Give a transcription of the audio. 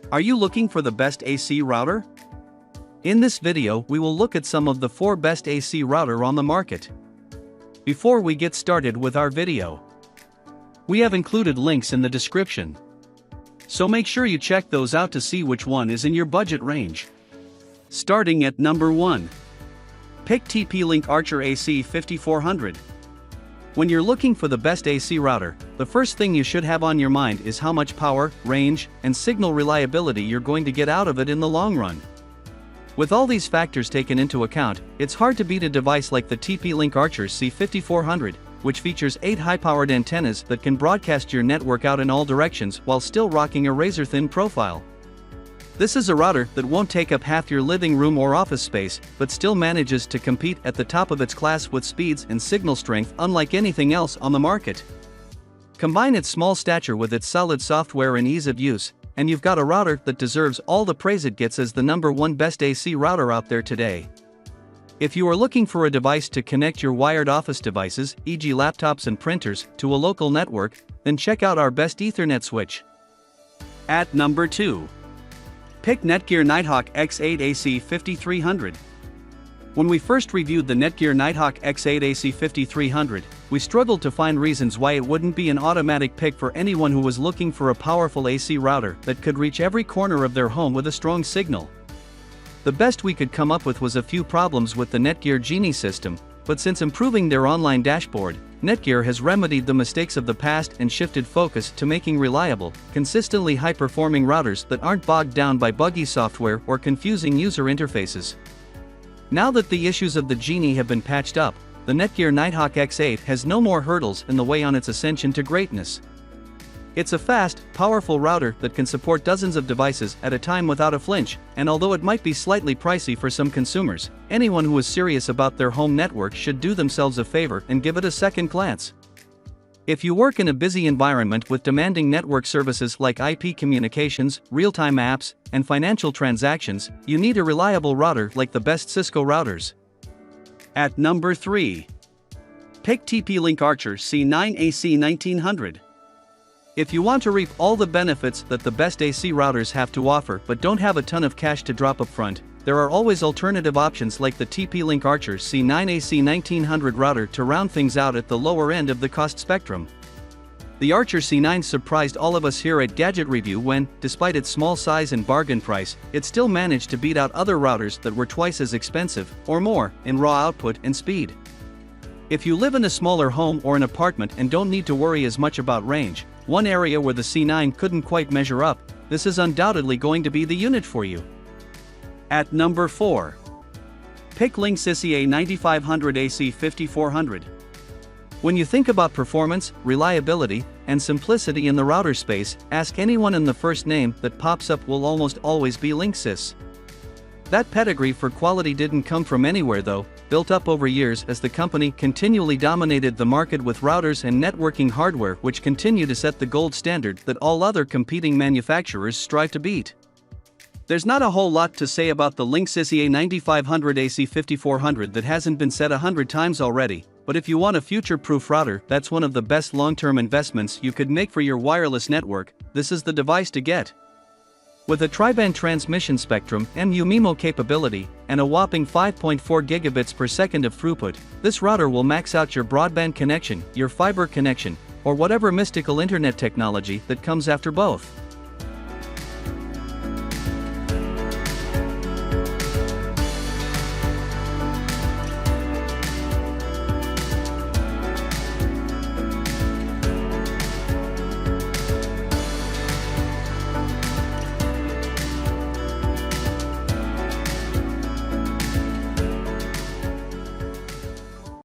Are you looking for the best AC router? In this video, we will look at some of the 4 best AC router on the market. Before we get started with our video, we have included links in the description, so make sure you check those out to see which one is in your budget range. Starting at number 1. Pick TP-Link Archer AC 5400. When you're looking for the best AC router, the first thing you should have on your mind is how much power, range, and signal reliability you're going to get out of it in the long run. With all these factors taken into account, it's hard to beat a device like the TP-Link Archer C5400, which features 8 high-powered antennas that can broadcast your network out in all directions while still rocking a razor-thin profile. This is a router that won't take up half your living room or office space, but still manages to compete at the top of its class with speeds and signal strength unlike anything else on the market. Combine its small stature with its solid software and ease of use, and you've got a router that deserves all the praise it gets as the #1 best AC router out there today. If you are looking for a device to connect your wired office devices, e.g. laptops and printers, to a local network, then check out our best Ethernet switch. At number 2. Pick Netgear Nighthawk X8 AC 5300. When we first reviewed the Netgear Nighthawk X8 AC 5300, we struggled to find reasons why it wouldn't be an automatic pick for anyone who was looking for a powerful AC router that could reach every corner of their home with a strong signal. The best we could come up with was a few problems with the Netgear Genie system, but since improving their online dashboard, Netgear has remedied the mistakes of the past and shifted focus to making reliable, consistently high-performing routers that aren't bogged down by buggy software or confusing user interfaces. Now that the issues of the Genie have been patched up, the Netgear Nighthawk X8 has no more hurdles in the way on its ascension to greatness. It's a fast, powerful router that can support dozens of devices at a time without a flinch, and although it might be slightly pricey for some consumers, anyone who is serious about their home network should do themselves a favor and give it a second glance. If you work in a busy environment with demanding network services like IP communications, real-time apps, and financial transactions, you need a reliable router like the best Cisco routers. At number 3. Pick TP-Link Archer C9 AC 1900. If you want to reap all the benefits that the best AC routers have to offer but don't have a ton of cash to drop up front, there are always alternative options like the TP-Link Archer C9 AC 1900 router to round things out at the lower end of the cost spectrum. The Archer C9 surprised all of us here at Gadget Review when, despite its small size and bargain price, it still managed to beat out other routers that were twice as expensive, or more, in raw output and speed. If you live in a smaller home or an apartment and don't need to worry as much about range, one area where the C9 couldn't quite measure up, this is undoubtedly going to be the unit for you. At number 4. Pick Linksys EA9500 AC 5400. When you think about performance, reliability, and simplicity in the router space, ask anyone and the first name that pops up will almost always be Linksys. That pedigree for quality didn't come from anywhere though, built up over years as the company continually dominated the market with routers and networking hardware which continue to set the gold standard that all other competing manufacturers strive to beat. There's not a whole lot to say about the Linksys EA9500 AC 5400 that hasn't been said 100 times already, but if you want a future-proof router that's one of the best long-term investments you could make for your wireless network, this is the device to get. With a tri-band transmission spectrum, MU-MIMO capability, and a whopping 5.4 gigabits per second of throughput, this router will max out your broadband connection, your fiber connection, or whatever mystical internet technology that comes after both.